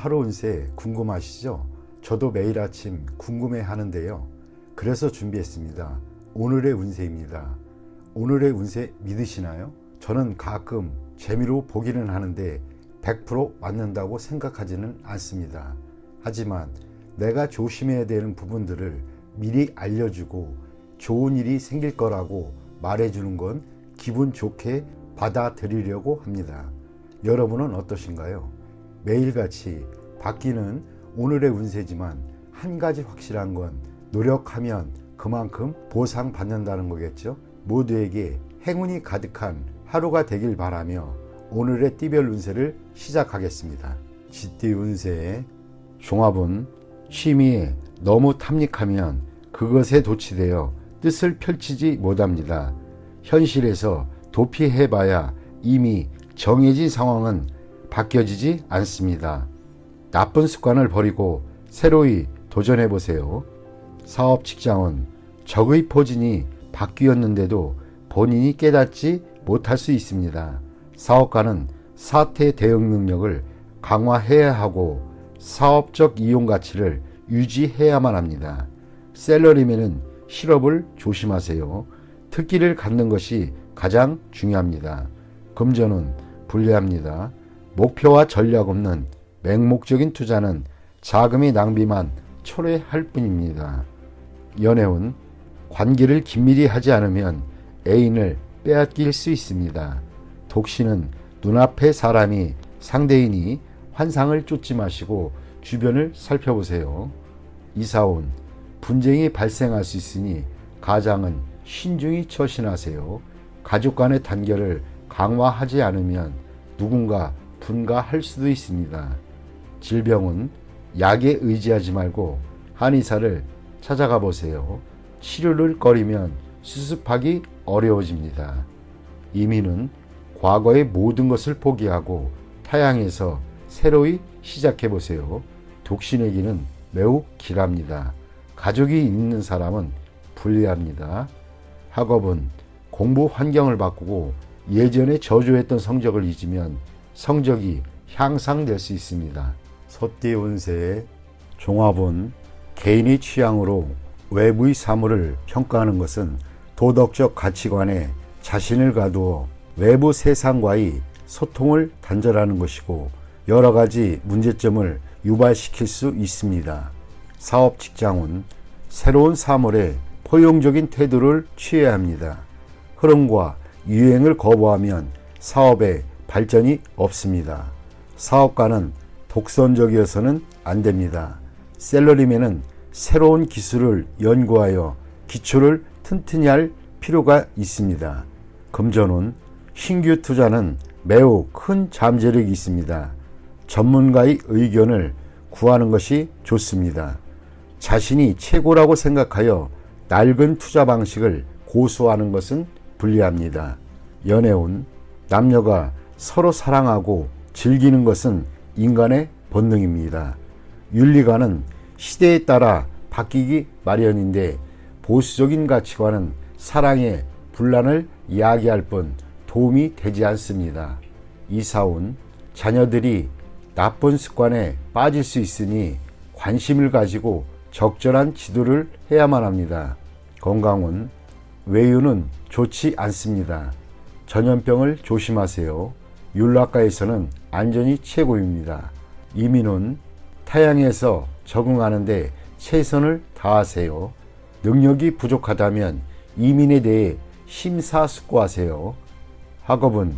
하루 운세 궁금하시죠? 저도 매일 아침 궁금해 하는데요. 그래서 준비했습니다. 오늘의 운세입니다. 오늘의 운세 믿으시나요? 저는 가끔 재미로 보기는 하는데 100% 맞는다고 생각하지는 않습니다. 하지만 내가 조심해야 되는 부분들을 미리 알려주고 좋은 일이 생길 거라고 말해주는 건 기분 좋게 받아들이려고 합니다. 여러분은 어떠신가요? 매일같이 바뀌는 오늘의 운세지만 한 가지 확실한 건 노력하면 그만큼 보상받는다는 거겠죠. 모두에게 행운이 가득한 하루가 되길 바라며 오늘의 띠별 운세를 시작하겠습니다. 쥐띠 운세의 종합은 취미에 너무 탐닉하면 그것에 도취되어 뜻을 펼치지 못합니다. 현실에서 도피해봐야 이미 정해진 상황은 바뀌어지지 않습니다. 나쁜 습관을 버리고 새로이 도전해보세요. 사업 직장은 적의 포진이 바뀌었는데도 본인이 깨닫지 못할 수 있습니다. 사업가는 사태 대응 능력을 강화해야 하고 사업적 이용 가치를 유지해야만 합니다. 셀러리맨은 실업을 조심하세요. 특기를 갖는 것이 가장 중요합니다. 금전은 불리합니다. 목표와 전략 없는 맹목적인 투자는 자금의 낭비만 초래할 뿐입니다. 연애운 관계를 긴밀히 하지 않으면 애인을 빼앗길 수 있습니다. 독신은 눈앞의 사람이 상대인이 환상을 쫓지 마시고 주변을 살펴보세요. 이사운 분쟁이 발생할 수 있으니 가장은 신중히 처신하세요. 가족 간의 단결을 강화하지 않으면 누군가 분가할 수도 있습니다. 질병은 약에 의지하지 말고 한의사를 찾아가 보세요. 치료를 꺼리면 수습하기 어려워집니다. 이민은 과거의 모든 것을 포기하고 타향에서 새로이 시작해 보세요. 독신에게는 매우 길합니다. 가족이 있는 사람은 불리합니다. 학업은 공부 환경을 바꾸고 예전에 저조했던 성적을 잊으면 성적이 향상될 수 있습니다. 소띠 운세의 종합은 개인의 취향으로 외부의 사물을 평가하는 것은 도덕적 가치관에 자신을 가두어 외부 세상과의 소통을 단절하는 것이고 여러 가지 문제점을 유발시킬 수 있습니다. 사업 직장은 새로운 사물에 포용적인 태도를 취해야 합니다. 흐름과 유행을 거부하면 사업에 발전이 없습니다. 사업가는 독선적이어서는 안 됩니다. 셀러리맨은 새로운 기술을 연구하여 기초를 튼튼히 할 필요가 있습니다. 금전운 신규 투자는 매우 큰 잠재력이 있습니다. 전문가의 의견을 구하는 것이 좋습니다. 자신이 최고라고 생각하여 낡은 투자 방식을 고수하는 것은 불리합니다. 연애운 남녀가 서로 사랑하고 즐기는 것은 인간의 본능입니다. 윤리관은 시대에 따라 바뀌기 마련인데 보수적인 가치관은 사랑의 분란을 이야기할 뿐 도움이 되지 않습니다. 이사운 자녀들이 나쁜 습관에 빠질 수 있으니 관심을 가지고 적절한 지도를 해야만 합니다. 건강은 외유는 좋지 않습니다. 전염병을 조심하세요. 율락가에서는 안전이 최고입니다. 이민은 타향에서 적응하는데 최선을 다하세요. 능력이 부족하다면 이민에 대해 심사숙고하세요. 학업은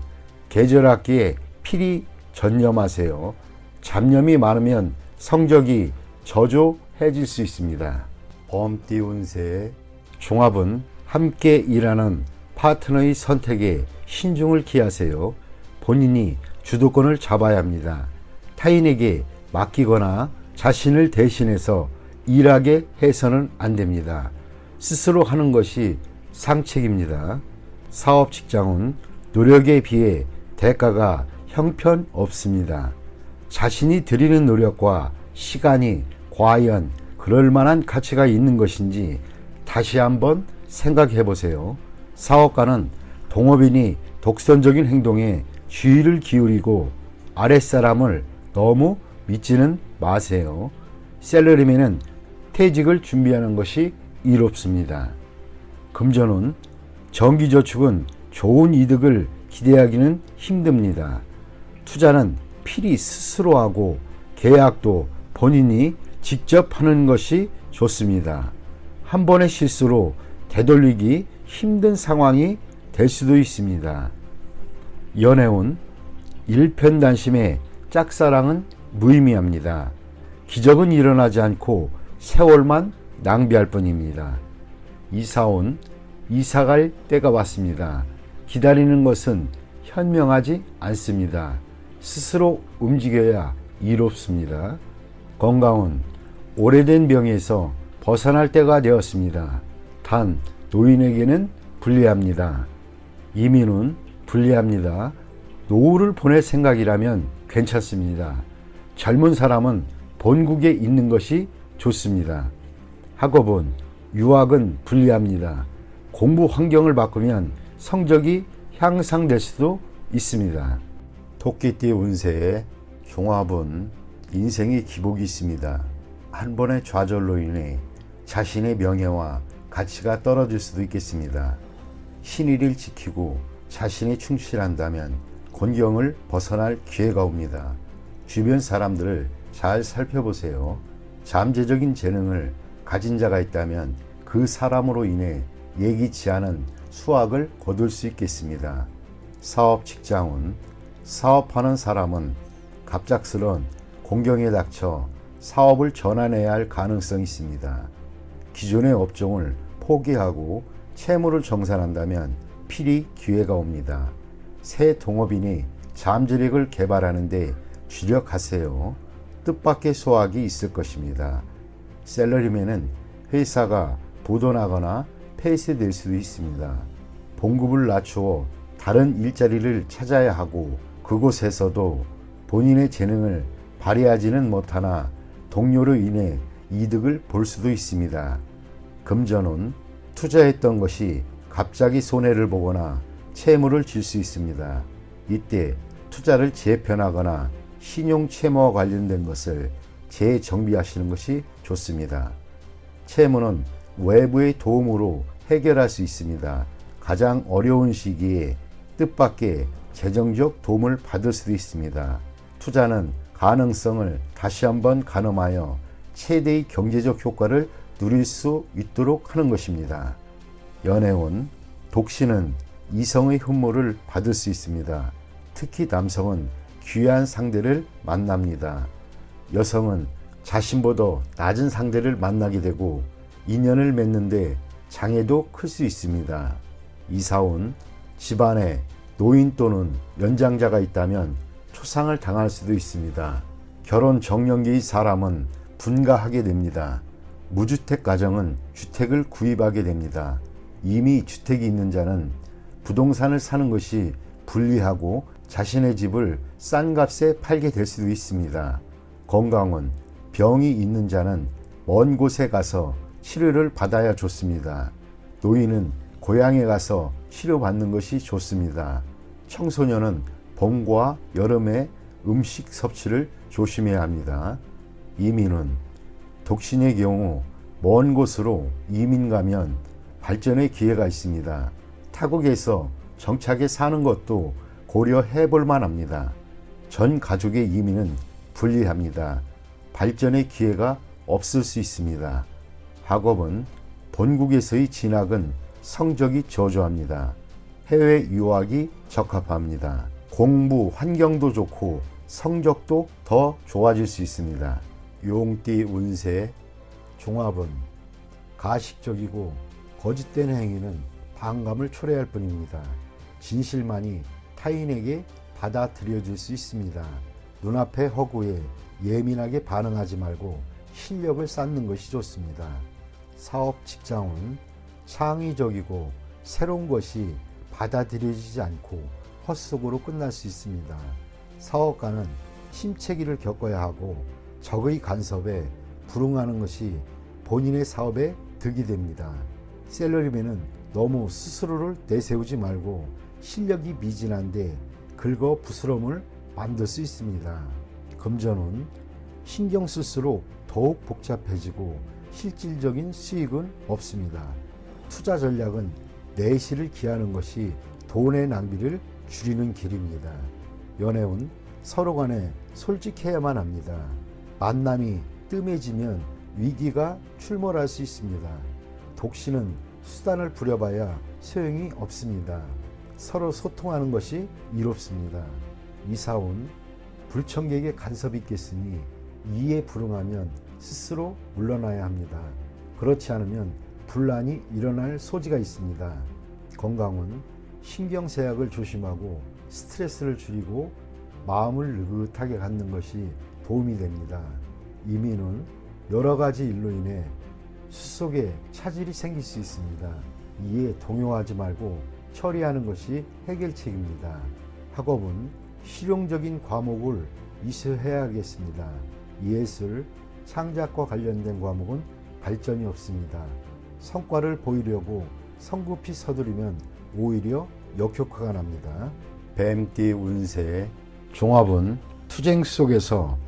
계절학기에 필히 전념하세요. 잡념이 많으면 성적이 저조해질 수 있습니다. 범띠 운세의 종합은 함께 일하는 파트너의 선택에 신중을 기하세요. 본인이 주도권을 잡아야 합니다. 타인에게 맡기거나 자신을 대신해서 일하게 해서는 안 됩니다. 스스로 하는 것이 상책입니다. 사업 직장은 노력에 비해 대가가 형편없습니다. 자신이 들이는 노력과 시간이 과연 그럴 만한 가치가 있는 것인지 다시 한번 생각해 보세요. 사업가는 동업인이 독선적인 행동에 주의를 기울이고 아랫사람을 너무 믿지는 마세요. 셀러리맨은 퇴직을 준비하는 것이 이롭습니다. 금전운, 정기저축은 좋은 이득을 기대하기는 힘듭니다. 투자는 필히 스스로 하고 계약도 본인이 직접 하는 것이 좋습니다. 한 번의 실수로 되돌리기 힘든 상황이 될 수도 있습니다. 연애운, 일편단심의 짝사랑은 무의미합니다. 기적은 일어나지 않고 세월만 낭비할 뿐입니다. 이사온, 이사갈 때가 왔습니다. 기다리는 것은 현명하지 않습니다. 스스로 움직여야 이롭습니다. 건강은 오래된 병에서 벗어날 때가 되었습니다. 단 노인에게는 불리합니다. 이민은 불리합니다. 노후를 보낼 생각이라면 괜찮습니다. 젊은 사람은 본국에 있는 것이 좋습니다. 학업은, 유학은 불리합니다. 공부 환경을 바꾸면 성적이 향상될 수도 있습니다. 토끼띠 운세의 종합은 인생의 기복이 있습니다. 한 번의 좌절로 인해 자신의 명예와 가치가 떨어질 수도 있겠습니다. 신의를 지키고 자신이 충실한다면 곤경을 벗어날 기회가 옵니다. 주변 사람들을 잘 살펴보세요. 잠재적인 재능을 가진 자가 있다면 그 사람으로 인해 예기치 않은 수확을 거둘 수 있겠습니다. 사업 직장운, 사업하는 사람은 갑작스런 공경에 닥쳐 사업을 전환해야 할 가능성이 있습니다. 기존의 업종을 포기하고 채무를 정산한다면 필히 기회가 옵니다. 새 동업인이 잠재력을 개발하는데 주력하세요. 뜻밖의 소확이 있을 것입니다. 셀러리맨은 회사가 부도나거나 폐쇄될 수도 있습니다. 봉급을 낮추어 다른 일자리를 찾아야 하고 그곳에서도 본인의 재능을 발휘하지는 못하나 동료로 인해 이득을 볼 수도 있습니다. 금전운, 투자했던 것이 갑자기 손해를 보거나 채무를 질 수 있습니다. 이때 투자를 재편하거나 신용 채무와 관련된 것을 재정비하시는 것이 좋습니다. 채무는 외부의 도움으로 해결할 수 있습니다. 가장 어려운 시기에 뜻밖의 재정적 도움을 받을 수도 있습니다. 투자는 가능성을 다시 한번 가늠하여 최대의 경제적 효과를 누릴 수 있도록 하는 것입니다. 연애운, 독신은 이성의 흠모를 받을 수 있습니다. 특히 남성은 귀한 상대를 만납니다. 여성은 자신보다 낮은 상대를 만나게 되고 인연을 맺는데 장애도 클 수 있습니다. 이사운, 집안에 노인 또는 연장자가 있다면 초상을 당할 수도 있습니다. 결혼 정년기의 사람은 분가하게 됩니다. 무주택 가정은 주택을 구입하게 됩니다. 이미 주택이 있는 자는 부동산을 사는 것이 불리하고 자신의 집을 싼 값에 팔게 될 수도 있습니다. 건강은 병이 있는 자는 먼 곳에 가서 치료를 받아야 좋습니다. 노인은 고향에 가서 치료받는 것이 좋습니다. 청소년은 봄과 여름에 음식 섭취를 조심해야 합니다. 이민은 독신의 경우 먼 곳으로 이민 가면 발전의 기회가 있습니다. 타국에서 정착해 사는 것도 고려해 볼 만합니다. 전 가족의 이민은 불리합니다. 발전의 기회가 없을 수 있습니다. 학업은 본국에서의 진학은 성적이 저조합니다. 해외 유학이 적합합니다. 공부 환경도 좋고 성적도 더 좋아질 수 있습니다. 용띠 운세 종합은 가식적이고 거짓된 행위는 반감을 초래할 뿐입니다. 진실만이 타인에게 받아들여질 수 있습니다. 눈앞의 허구에 예민하게 반응하지 말고 실력을 쌓는 것이 좋습니다. 사업 직장은 창의적이고 새로운 것이 받아들여지지 않고 헛속으로 끝날 수 있습니다. 사업가는 침체기를 겪어야 하고 적의 간섭에 불응하는 것이 본인의 사업에 득이 됩니다. 셀러리맨은 너무 스스로를 내세우지 말고 실력이 미진한데 긁어 부스럼을 만들 수 있습니다. 금전은 신경 쓸수록 더욱 복잡해지고 실질적인 수익은 없습니다. 투자 전략은 내실을 기하는 것이 돈의 낭비를 줄이는 길입니다. 연애운 서로 간에 솔직해야만 합니다. 만남이 뜸해지면 위기가 출몰할 수 있습니다. 독신은 수단을 부려봐야 소용이 없습니다. 서로 소통하는 것이 이롭습니다. 이사온 불청객의 간섭이 있겠으니 이에 불응하면 스스로 물러나야 합니다. 그렇지 않으면 분란이 일어날 소지가 있습니다. 건강은 신경쇠약을 조심하고 스트레스를 줄이고 마음을 느긋하게 갖는 것이 도움이 됩니다. 이민은 여러 가지 일로 인해 수속에 차질이 생길 수 있습니다. 이에 동요하지 말고 처리하는 것이 해결책입니다. 학업은 실용적인 과목을 이수해야겠습니다. 예술, 창작과 관련된 과목은 발전이 없습니다. 성과를 보이려고 성급히 서두르면 오히려 역효과가 납니다. 뱀띠 운세 종합은 투쟁 속에서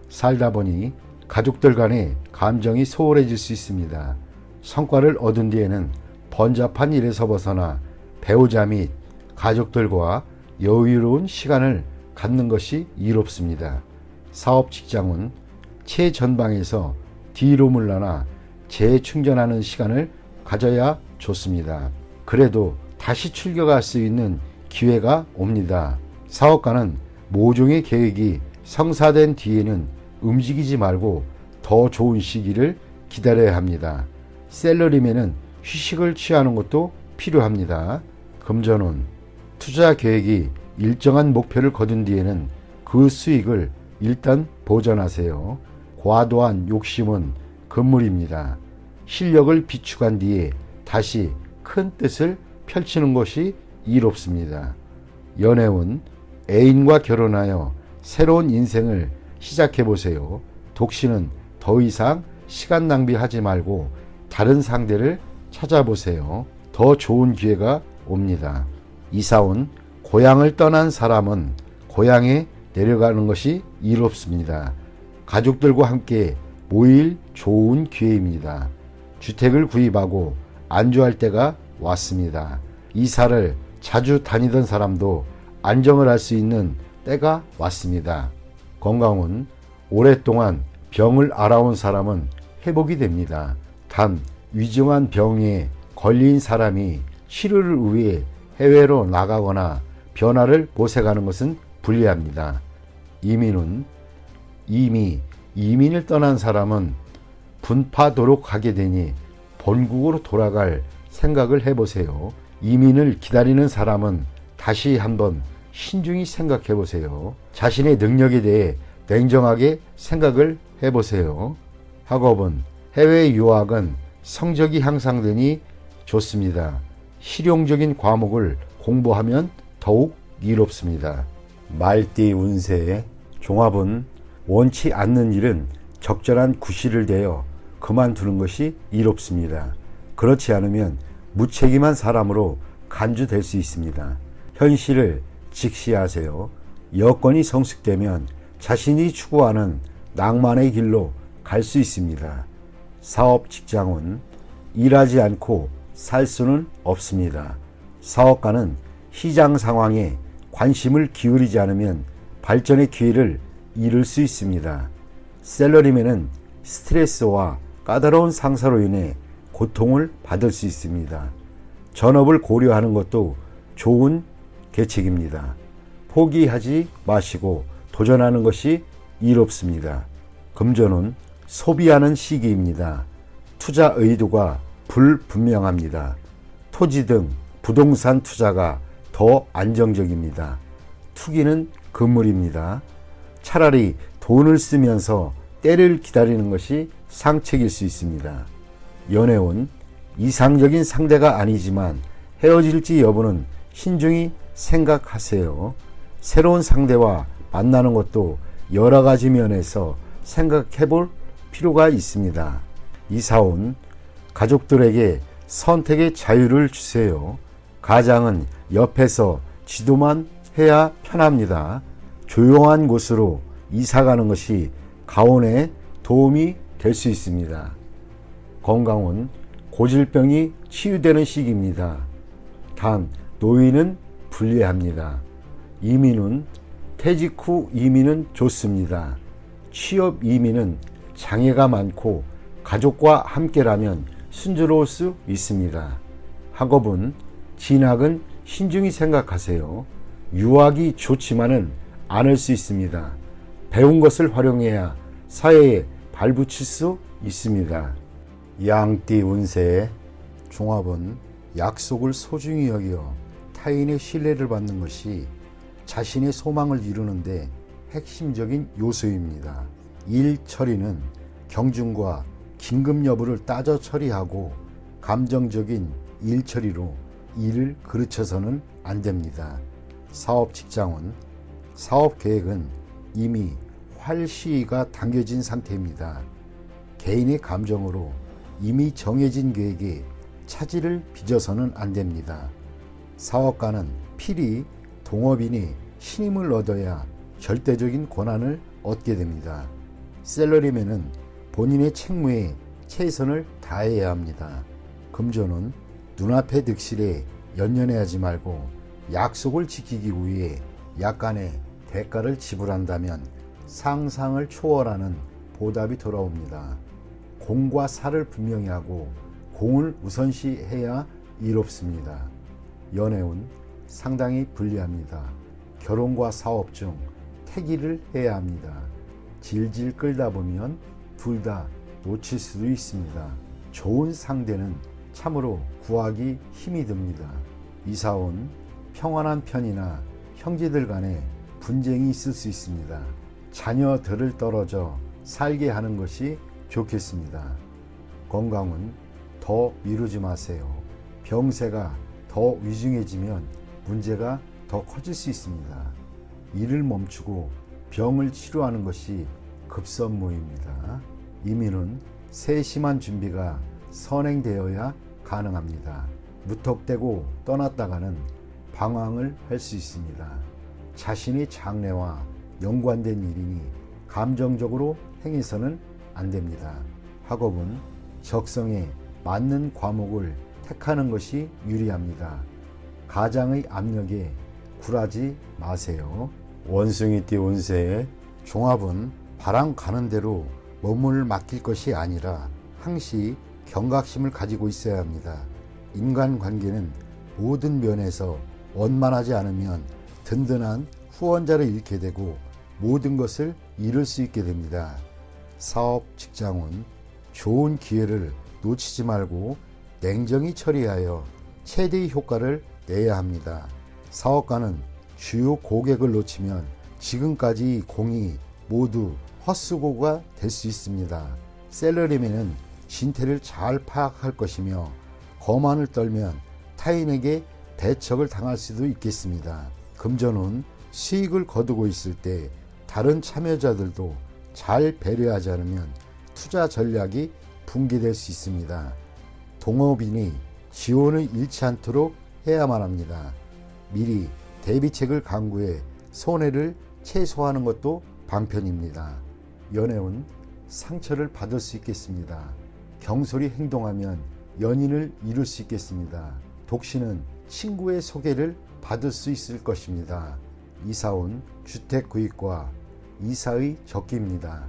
살다 보니 가족들 간의 감정이 소홀해질 수 있습니다. 성과를 얻은 뒤에는 번잡한 일에서 벗어나 배우자 및 가족들과 여유로운 시간을 갖는 것이 이롭습니다. 사업 직장은 최전방에서 뒤로 물러나 재충전하는 시간을 가져야 좋습니다. 그래도 다시 출격할 수 있는 기회가 옵니다. 사업가는 모종의 계획이 성사된 뒤에는 움직이지 말고 더 좋은 시기를 기다려야 합니다. 셀러리맨은 휴식을 취하는 것도 필요합니다. 금전운 투자 계획이 일정한 목표를 거둔 뒤에는 그 수익을 일단 보전하세요. 과도한 욕심은 금물입니다. 실력을 비축한 뒤에 다시 큰 뜻을 펼치는 것이 이롭습니다. 연애운 애인과 결혼하여 새로운 인생을 시작해보세요. 독신은 더 이상 시간 낭비하지 말고 다른 상대를 찾아보세요. 더 좋은 기회가 옵니다. 이사온 고향을 떠난 사람은 고향에 내려가는 것이 이롭습니다. 가족들과 함께 모일 좋은 기회입니다. 주택을 구입하고 안주할 때가 왔습니다. 이사를 자주 다니던 사람도 안정을 할 수 있는 때가 왔습니다. 건강은 오랫동안 병을 앓아온 사람은 회복이 됩니다. 단 위중한 병에 걸린 사람이 치료를 위해 해외로 나가거나 변화를 모색하는 것은 불리합니다. 이민은 이미 이민을 떠난 사람은 분파도로 가게 되니 본국으로 돌아갈 생각을 해보세요. 이민을 기다리는 사람은 다시 한번 신중히 생각해 보세요. 자신의 능력에 대해 냉정하게 생각을 해보세요. 학업은 해외 유학은 성적이 향상되니 좋습니다. 실용적인 과목을 공부하면 더욱 이롭습니다. 말띠 운세 종합은 원치 않는 일은 적절한 구실을 대어 그만두는 것이 이롭습니다. 그렇지 않으면 무책임한 사람으로 간주될 수 있습니다. 현실을 직시하세요. 여건이 성숙되면 자신이 추구하는 낭만의 길로 갈 수 있습니다. 사업 직장은 일하지 않고 살 수는 없습니다. 사업가는 시장 상황에 관심을 기울이지 않으면 발전의 기회를 잃을 수 있습니다. 셀러리맨은 스트레스와 까다로운 상사로 인해 고통을 받을 수 있습니다. 전업을 고려하는 것도 좋은 계책입니다. 포기하지 마시고 도전하는 것이 이롭습니다. 금전은 소비하는 시기입니다. 투자 의도가 불분명합니다. 토지 등 부동산 투자가 더 안정적입니다. 투기는 금물입니다. 차라리 돈을 쓰면서 때를 기다리는 것이 상책일 수 있습니다. 연애운 이상적인 상대가 아니지만 헤어질지 여부는 신중히 생각하세요. 새로운 상대와 만나는 것도 여러 가지 면에서 생각해 볼 필요가 있습니다. 이사온 가족들에게 선택의 자유를 주세요. 가장은 옆에서 지도만 해야 편합니다. 조용한 곳으로 이사 가는 것이 가온에 도움이 될 수 있습니다. 건강은 고질병이 치유되는 시기입니다. 단 노인은 불리합니다. 이민은 퇴직 후 이민은 좋습니다. 취업 이민은 장애가 많고 가족과 함께라면 순조로울 수 있습니다. 학업은 진학은 신중히 생각하세요. 유학이 좋지만은 않을 수 있습니다. 배운 것을 활용해야 사회에 발붙일 수 있습니다. 양띠 운세 종합은 약속을 소중히 여겨 타인의 신뢰를 받는 것이 자신의 소망을 이루는데 핵심적인 요소입니다. 일 처리는 경중과 긴급 여부를 따져 처리하고 감정적인 일 처리로 일을 그르쳐서는 안 됩니다. 사업 직장은 사업 계획은 이미 활시가 당겨진 상태입니다. 개인의 감정으로 이미 정해진 계획에 차질을 빚어서는 안 됩니다. 사업가는 필히 동업인이 신임을 얻어야 절대적인 권한을 얻게 됩니다. 셀러리맨은 본인의 책무에 최선을 다해야 합니다. 금전은 눈앞의 득실에 연연해하지 말고 약속을 지키기 위해 약간의 대가를 지불한다면 상상을 초월하는 보답이 돌아옵니다. 공과 사를 분명히 하고 공을 우선시해야 이롭습니다. 연애운 상당히 불리합니다. 결혼과 사업 중 태기를 해야 합니다. 질질 끌다 보면 둘 다 놓칠 수도 있습니다. 좋은 상대는 참으로 구하기 힘이 듭니다. 이사온 평안한 편이나 형제들 간에 분쟁이 있을 수 있습니다. 자녀들을 떨어져 살게 하는 것이 좋겠습니다. 건강은 더 미루지 마세요. 병세가 더 위중해지면 문제가 더 커질 수 있습니다. 일을 멈추고 병을 치료하는 것이 급선무입니다. 이민은 세심한 준비가 선행되어야 가능합니다. 무턱대고 떠났다가는 방황을 할 수 있습니다. 자신의 장래와 연관된 일이니 감정적으로 행해서는 안 됩니다. 학업은 적성에 맞는 과목을 택하는 것이 유리합니다. 가장의 압력에 굴하지 마세요. 원숭이띠 운세 종합은 바람 가는 대로 몸을 맡길 것이 아니라 항시 경각심을 가지고 있어야 합니다. 인간관계는 모든 면에서 원만하지 않으면 든든한 후원자를 잃게 되고 모든 것을 잃을 수 있게 됩니다. 사업 직장은 좋은 기회를 놓치지 말고 냉정히 처리하여 최대의 효과를 내야 합니다. 사업가는 주요 고객을 놓치면 지금까지 공이 모두 헛수고가 될 수 있습니다. 셀러리맨은 진태를 잘 파악할 것이며 거만을 떨면 타인에게 대척을 당할 수도 있겠습니다. 금전은 수익을 거두고 있을 때 다른 참여자들도 잘 배려하지 않으면 투자 전략이 붕괴될 수 있습니다. 동업인이 지원을 잃지 않도록 해야만 합니다. 미리 대비책을 강구해 손해를 최소화하는 것도 방편입니다. 연애운 상처를 받을 수 있겠습니다. 경솔히 행동하면 연인을 잃을 수 있겠습니다. 독신은 친구의 소개를 받을 수 있을 것입니다. 이사온 주택 구입과 이사의 적기입니다.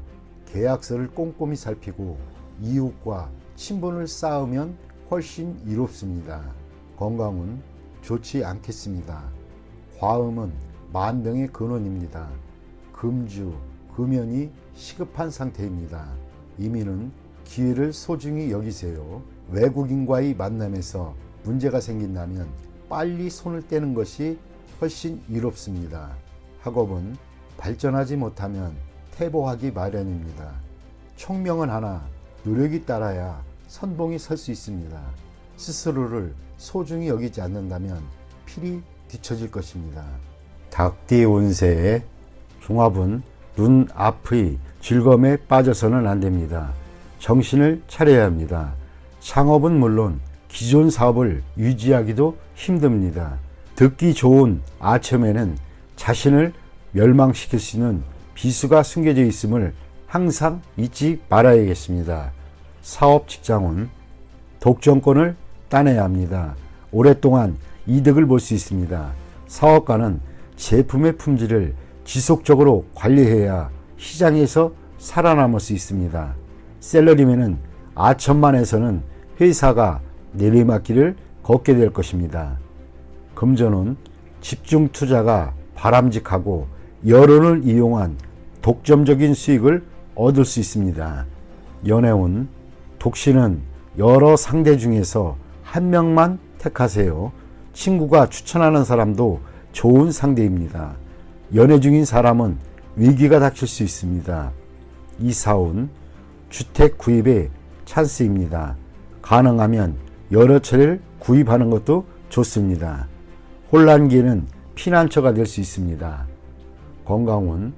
계약서를 꼼꼼히 살피고 이웃과 친분을 쌓으면 훨씬 이롭습니다. 건강은 좋지 않겠습니다. 과음은 만병의 근원입니다. 금주, 금연이 시급한 상태입니다. 이민은 기회를 소중히 여기세요. 외국인과의 만남에서 문제가 생긴다면 빨리 손을 떼는 것이 훨씬 이롭습니다. 학업은 발전하지 못하면 퇴보하기 마련입니다. 총명은 하나 노력이 따라야 선봉이 설 수 있습니다. 스스로를 소중히 여기지 않는다면 필히 뒤처질 것입니다. 닭띠 운세의 종합은 눈앞의 즐거움에 빠져서는 안 됩니다. 정신을 차려야 합니다. 창업은 물론 기존 사업을 유지하기도 힘듭니다. 듣기 좋은 아첨에는 자신을 멸망시킬 수 있는 비수가 숨겨져 있음을 항상 잊지 말아야겠습니다. 사업 직장은 독점권을 따내야 합니다. 오랫동안 이득을 볼 수 있습니다. 사업가는 제품의 품질을 지속적으로 관리해야 시장에서 살아남을 수 있습니다. 셀러리맨은 아천만에서는 회사가 내리막길을 걷게 될 것입니다. 금전은 집중 투자가 바람직하고 여론을 이용한 독점적인 수익을 얻을 수 있습니다. 연애운 독신은 여러 상대 중에서 한 명만 택하세요. 친구가 추천하는 사람도 좋은 상대입니다. 연애 중인 사람은 위기가 닥칠 수 있습니다. 이사운 주택 구입의 찬스입니다. 가능하면 여러 채를 구입하는 것도 좋습니다. 혼란기에는 피난처가 될 수 있습니다. 건강운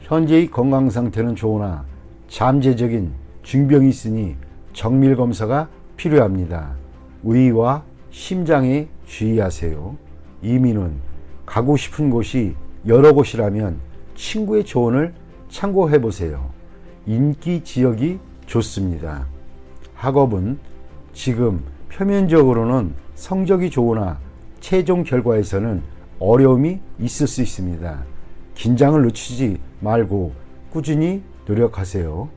현재의 건강 상태는 좋으나 잠재적인 중병이 있으니 정밀 검사가 필요합니다. 위와 심장에 주의하세요. 이민은 가고 싶은 곳이 여러 곳이라면 친구의 조언을 참고해 보세요. 인기 지역이 좋습니다. 학업은 지금 표면적으로는 성적이 좋으나 최종 결과에서는 어려움이 있을 수 있습니다. 긴장을 늦추지 말고 꾸준히 노력하세요.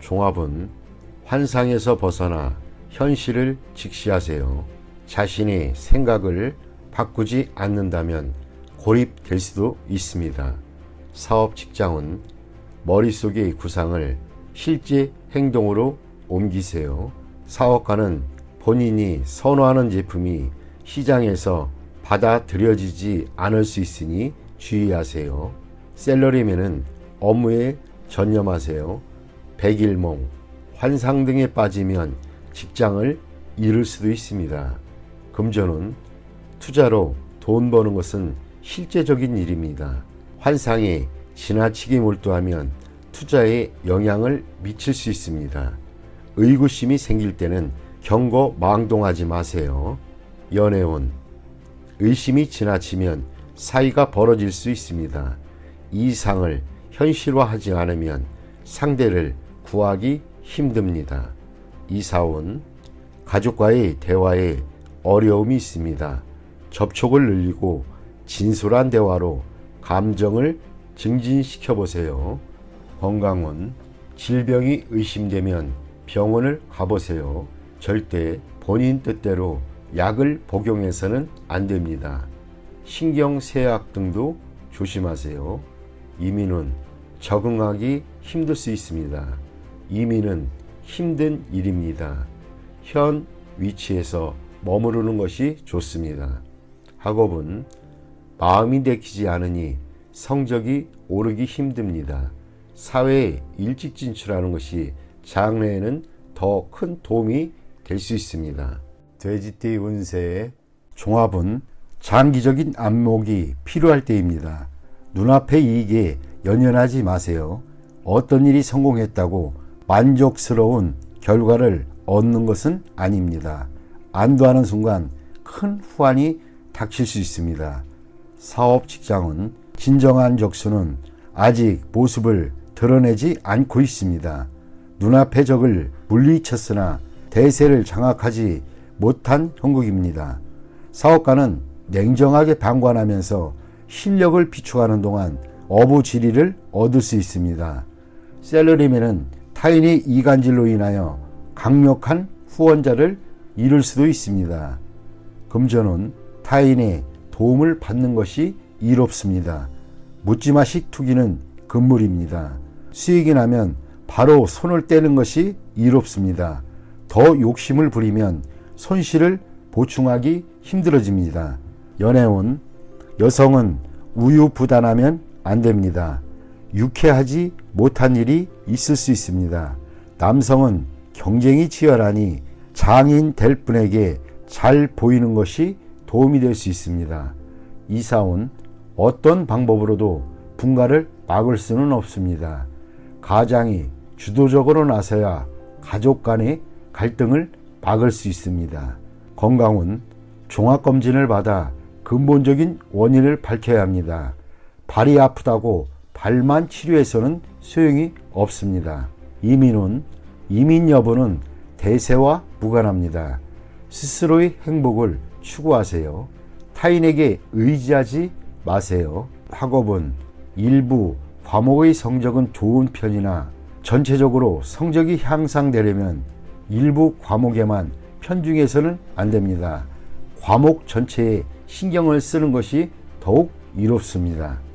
종합은 환상에서 벗어나 현실을 직시하세요. 자신의 생각을 바꾸지 않는다면 고립될 수도 있습니다. 사업 직장은 머릿속의 구상을 실제 행동으로 옮기세요. 사업가는 본인이 선호하는 제품이 시장에서 받아들여지지 않을 수 있으니 주의하세요. 셀러리맨은 업무에 전념하세요. 백일몽, 환상 등에 빠지면 직장을 잃을 수도 있습니다. 금전은 투자로 돈 버는 것은 실제적인 일입니다. 환상에 지나치게 몰두하면 투자에 영향을 미칠 수 있습니다. 의구심이 생길 때는 경고망동하지 마세요. 연애운 의심이 지나치면 사이가 벌어질 수 있습니다. 이상을 현실화하지 않으면 상대를 구하기 힘듭니다. 이사운 가족과의 대화에 어려움이 있습니다. 접촉을 늘리고 진솔한 대화로 감정을 증진시켜 보세요. 건강운 질병이 의심되면 병원을 가보세요. 절대 본인 뜻대로 약을 복용해서는 안 됩니다. 신경쇠약 등도 조심하세요. 이민은 적응하기 힘들 수 있습니다. 이민은 힘든 일입니다. 현 위치에서 머무르는 것이 좋습니다. 학업은 마음이 내키지 않으니 성적이 오르기 힘듭니다. 사회에 일찍 진출하는 것이 장래에는 더 큰 도움이 될 수 있습니다. 돼지띠 운세의 종합은 장기적인 안목이 필요할 때입니다. 눈앞의 이익에 연연하지 마세요. 어떤 일이 성공했다고 만족스러운 결과를 얻는 것은 아닙니다. 안도하는 순간 큰 후환이 닥칠 수 있습니다. 사업 직장은 진정한 적수는 아직 모습을 드러내지 않고 있습니다. 눈앞의 적을 물리쳤으나 대세를 장악하지 못한 형국입니다. 사업가는 냉정하게 방관하면서 실력을 비축하는 동안 어부지리를 얻을 수 있습니다. 셀러리맨은 타인의 이간질로 인하여 강력한 후원자를 잃을 수도 있습니다. 금전은 타인의 도움을 받는 것이 이롭습니다. 묻지마식 투기는 금물입니다. 수익이 나면 바로 손을 떼는 것이 이롭습니다. 더 욕심을 부리면 손실을 보충하기 힘들어집니다. 연애운 여성은 우유부단하면 안 됩니다. 유쾌하지 못한 일이 있을 수 있습니다. 남성은 경쟁이 치열하니 장인 될 분에게 잘 보이는 것이 도움이 될 수 있습니다. 이사운 어떤 방법으로도 분가를 막을 수는 없습니다. 가장이 주도적으로 나서야 가족 간의 갈등을 막을 수 있습니다. 건강은 종합검진을 받아 근본적인 원인을 밝혀야 합니다. 발이 아프다고 발만 치료해서는 소용이 없습니다. 이민 여부는 대세와 무관합니다. 스스로의 행복을 추구하세요. 타인에게 의지하지 마세요. 학업은 일부 과목의 성적은 좋은 편이나 전체적으로 성적이 향상되려면 일부 과목에만 편중해서는 안 됩니다. 과목 전체에 신경을 쓰는 것이 더욱 이롭습니다.